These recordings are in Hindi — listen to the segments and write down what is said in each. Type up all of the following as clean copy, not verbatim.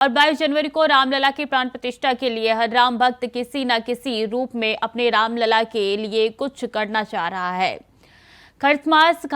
और 22 जनवरी को रामलला की प्राण प्रतिष्ठा के लिए हर राम भक्त किसी न किसी रूप में अपने रामलला के लिए कुछ करना चाह रहा है। खरमास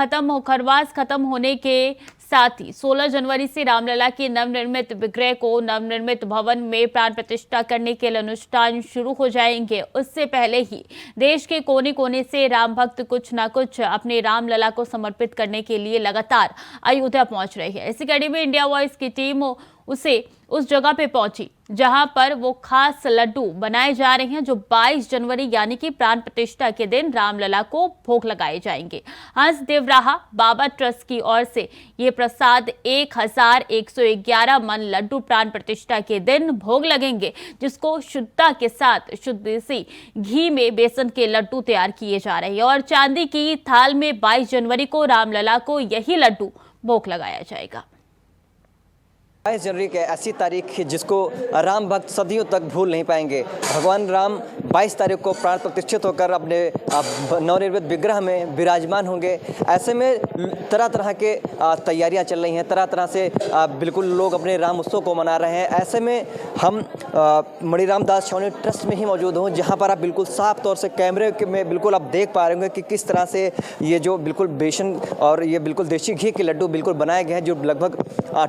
खत्म होने के साथ ही 16 जनवरी से रामलला के नवनिर्मित विग्रह को नवनिर्मित भवन में प्राण प्रतिष्ठा करने के लिए अनुष्ठान शुरू हो जाएंगे। उससे पहले ही देश के कोने कोने से राम भक्त कुछ न कुछ अपने रामलला को समर्पित करने के लिए लगातार अयोध्या पहुंच रही है। इसी कड़ी में इंडिया वॉइस की टीम उस जगह पे पहुंची जहां पर वो खास लड्डू बनाए जा रहे हैं जो 22 जनवरी यानी कि प्राण प्रतिष्ठा के दिन रामलला को भोग लगाए जाएंगे। हंस देवराहा बाबा ट्रस्ट की ओर से ये प्रसाद 1111 मन लड्डू प्राण प्रतिष्ठा के दिन भोग लगेंगे, जिसको शुद्धता के साथ शुद्ध देसी घी में बेसन के लड्डू तैयार किए जा रहे हैं और चांदी की थाल में 22 जनवरी को रामलला को यही लड्डू भोग लगाया जाएगा। 22 जनवरी की ऐसी तारीख जिसको राम भक्त सदियों तक भूल नहीं पाएंगे। भगवान राम 22 तारीख को प्राण प्रतिष्ठित होकर अपने नवनिर्मित विग्रह में विराजमान होंगे। ऐसे में तरह तरह के तैयारियां चल रही हैं, तरह तरह से बिल्कुल लोग अपने राम उत्सव को मना रहे हैं। ऐसे में हम मणिराम दास छावनी ट्रस्ट में ही मौजूद हूँ, जहाँ पर आप बिल्कुल साफ तौर से कैमरे में बिल्कुल आप देख पा रहे होंगे कि किस तरह से ये जो बिल्कुल बेसन और ये बिल्कुल देसी घी के लड्डू बिल्कुल बनाए गए हैं, जो लगभग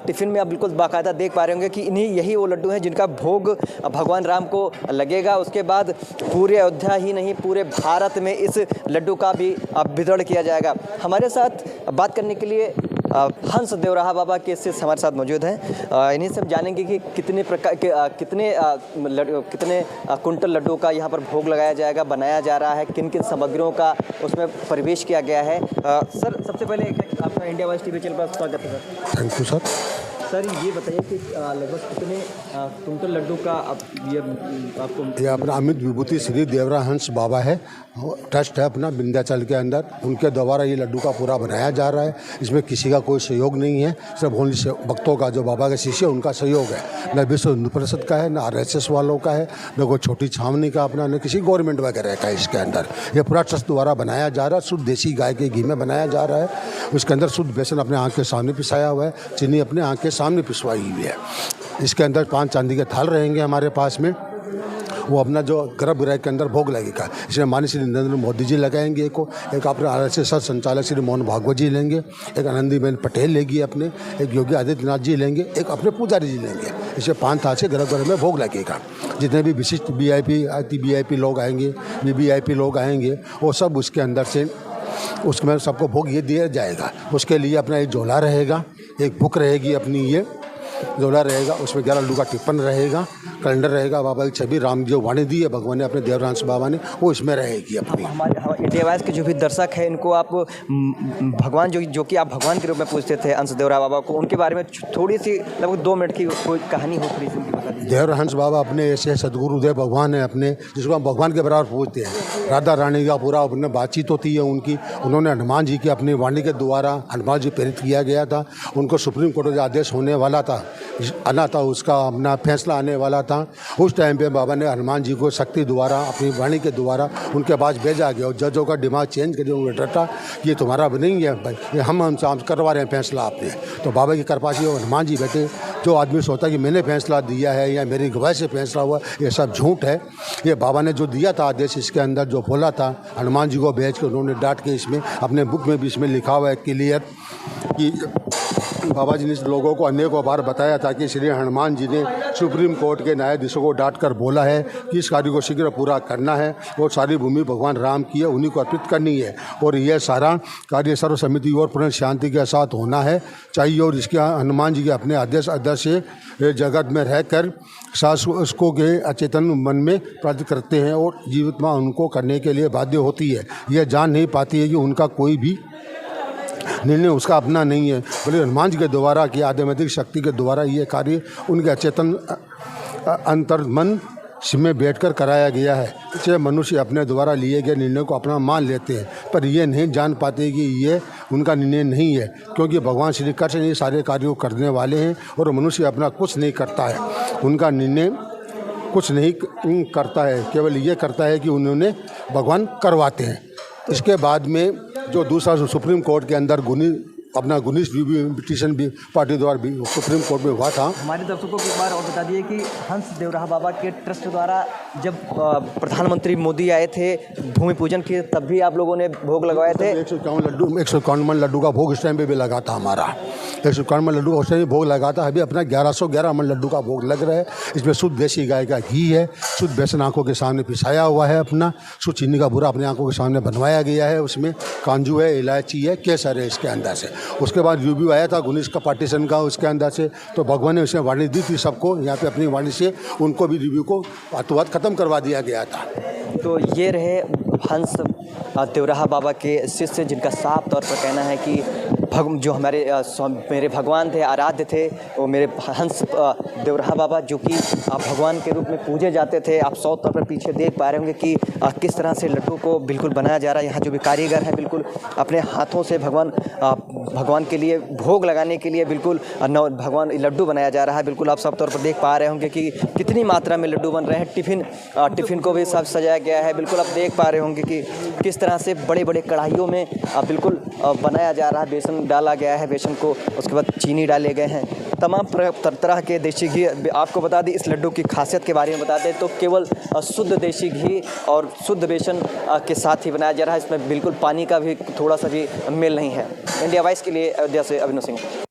टिफ़िन में आप बिल्कुल बाकायदा देख पा रहे होंगे कि यही वो लड्डू हैं जिनका भोग भगवान राम को लगेगा। उसके बाद पूरे अयोध्या ही नहीं पूरे भारत में इस लड्डू का भी वितरण किया जाएगा। हमारे साथ बात करने के लिए हंस देवराहा बाबा के शिष्य हमारे साथ मौजूद हैं। इन्हीं से हम जानेंगे कि कितने प्रकार के कितने कुंटल लड्डू का यहाँ पर भोग लगाया जाएगा, बनाया जा रहा है, किन किन सामग्रियों का उसमें परिवेश किया गया है। सर, सबसे पहले आपका इंडिया वॉइस टीवी चैनल पर स्वागत है sir. Thank you sir. Sir, ये बताइए कि लगभग कितने कुंटल लड्डू का ये अपना अमित विभूति श्री देवरा हंस बाबा है, ट्रस्ट है अपना विंध्याचल के अंदर, उनके द्वारा ये लड्डू का पूरा बनाया जा रहा है। इसमें किसी का कोई सहयोग नहीं है, सिर्फ ओनली भक्तों का, जो बाबा के शिष्य उनका सहयोग है। न विश्व हिंदू परिषद का है, न RSS वालों का है, न कोई छोटी छावनी का अपना, न किसी गवर्नमेंट वगैरह का। इसके अंदर ये पूरा ट्रस्ट द्वारा बनाया जा रहा है। शुद्ध देसी गाय के घी में बनाया जा रहा है। उसके अंदर शुद्ध बेसन अपने आँख के सामने पिसाया हुआ है, चीनी अपने आँख के सामने पिसवाई हुई है। इसके अंदर 5 चांदी के थाल रहेंगे हमारे पास में, वो अपना जो गर्भगृह के अंदर भोग लगेगा। इसमें माननीय श्री नरेंद्र मोदी जी लगाएंगे, एक अपने RSS संचालक श्री मोहन भागवत जी लेंगे, एक आनंदीबेन पटेल लेगी अपने, एक योगी आदित्यनाथ जी लेंगे, एक अपने पुजारी जी लेंगे। इसे 5 थाल से गर्भगृह में भोग लगेगा। जितने भी विशिष्ट VIP लोग आएंगे, VVIP लोग आएंगे, वो सब उसके अंदर से उसमें सबको भोग ये दिया जाएगा। उसके लिए अपना एक झोला रहेगा, एक बुक रहेगी अपनी, ये झोला रहेगा, उसमें 11 लड्डू का टिप्पण रहेगा, कैलेंडर रहेगा, बाबा की छवि, राम जो वाणी दी है भगवान ने अपने देवरांश बाबा ने, वो इसमें रहेगी अपनी। हमारे इंडिया वॉइस के जो भी दर्शक हैं, इनको आप भगवान जो कि आप भगवान के रूप में पूछते थे हंस देवरा बाबा को, उनके बारे में थोड़ी सी लगभग 2 मिनट की कोई कहानी हो, थोड़ी सी उनकी बता दीजिए। देवरांश बाबा अपने ऐसे सदगुरुदेव भगवान है अपने, जिसको हम भगवान के बराबर पूछते हैं। राधा रानी का पूरा अपने बातचीत होती है उनकी। उन्होंने हनुमान जी की अपनी वाणी के द्वारा हनुमान जी प्रेरित किया गया था। उनको सुप्रीम कोर्ट का आदेश होने वाला था, आना था, उसका अपना फैसला आने वाला था। उस टाइम पे बाबा ने हनुमान जी को शक्ति द्वारा अपनी वाणी के द्वारा उनके पास भेजा गया और जजों का दिमाग चेंज कर दिया। डटा ये तुम्हारा नहीं है भाई, ये हम करवा रहे हैं फैसला आपने। तो बाबा की कृपा से हनुमान जी बैठे। जो आदमी सोचता कि मैंने फैसला दिया है या मेरी गवाही से फैसला हुआ, ये सब झूठ है। ये बाबा ने जो दिया था आदेश, इसके अंदर जो बोला था हनुमान जी को भेज के उन्होंने डांट के, इसमें अपने बुक में भी इसमें लिखा हुआ है क्लियर कि बाबा जी ने लोगों को अनेकों बार बताया था कि श्री हनुमान जी ने सुप्रीम कोर्ट के न्यायाधीशों को डांट कर बोला है कि इस कार्य को शीघ्र पूरा करना है और सारी भूमि भगवान राम की है, उन्हीं को अर्पित करनी है और यह सारा कार्य सर्वसम्मति और पूर्ण शांति के साथ होना है चाहिए। और इसके हनुमान जी के अपने आदेश से जगत में रहकर शासकों के अचेतन मन में प्राप्त करते हैं और जीवितमा उनको करने के लिए बाध्य होती है। यह जान नहीं पाती है कि उनका कोई भी निर्णय उसका अपना नहीं है, बल्कि हनुमान जी के द्वारा की आध्यात्मिक शक्ति के द्वारा ये कार्य उनके अचेतन अंतर्मन में बैठकर कराया गया है। इससे मनुष्य अपने द्वारा लिए गए निर्णय को अपना मान लेते हैं, पर ये नहीं जान पाते कि ये उनका निर्णय नहीं है, क्योंकि भगवान श्री कृष्ण ये सारे कार्यों को करने वाले हैं और मनुष्य अपना कुछ नहीं करता है। उनका निर्णय कुछ नहीं करता है, केवल ये करता है कि उन्होंने भगवान करवाते हैं। इसके बाद में जो दूसरा सुप्रीम कोर्ट के अंदर गुनी अपना गुनीश पिटीशन भी पार्टी द्वारा भी सुप्रीम कोर्ट में हुआ था। हमारे दर्शकों को एक बार और बता दिए कि हंस देवराहा बाबा के ट्रस्ट द्वारा जब प्रधानमंत्री मोदी आए थे भूमि पूजन किए तब भी आप लोगों ने भोग लगवाए थे। 151 मन लड्डू का भोग इस टाइम पे भी लगा था हमारा। 151 मन लड्डू का उस टाइम भोग लगा था। अभी अपना 1111 मन लड्डू का भोग लग रहा है। इसमें शुद्ध देसी गाय का घी है, शुद्ध बेसन आंखों के सामने पिसाया हुआ है, अपना शुद्ध चीनी का बूरा अपनी आंखों के सामने बनवाया गया है। उसमें कांजू है, इलायची है, केसर है इसके अंदर से। उसके बाद रिव्यू आया था गुनीश का पार्टीशन का उसके अंदर से, तो भगवान ने उसमें वाणी दी थी सबको। यहाँ पे अपनी वाणी से उनको भी रिव्यू को हाथों हाथ खत्म करवा दिया गया था। तो ये रहे हंस देवराहा बाबा के शिष्य जिनका साफ तौर पर कहना है कि जो मेरे भगवान थे, आराध्य थे, वो मेरे हंस देवराहा बाबा जो कि भगवान के रूप में पूजे जाते थे। आप सौ तौर पर पीछे देख पा रहे होंगे कि किस तरह से लड्डू को बिल्कुल बनाया जा रहा है। यहाँ जो भी कारीगर है बिल्कुल अपने हाथों से भगवान के लिए भोग लगाने के लिए बिल्कुल भगवान लड्डू बनाया जा रहा है। बिल्कुल आप सब तौर पर देख पा रहे होंगे कि कितनी मात्रा में लड्डू बन रहे हैं। टिफ़िन को भी सब सजाया गया है। बिल्कुल आप देख पा रहे होंगे कि किस तरह से बड़े बड़े कढ़ाइयों में बिल्कुल बनाया जा रहा है। बेसन डाला गया है, बेसन को उसके बाद चीनी डाले गए हैं, तमाम तरह के देसी घी। आपको बता दें इस लड्डू की खासियत के बारे में बता दें तो केवल शुद्ध देसी घी और शुद्ध बेसन के साथ ही बनाया जा रहा है। इसमें बिल्कुल पानी का भी थोड़ा सा भी मेल नहीं है। इंडिया वाइस के लिए अयोध्या से अभिनव सिंह।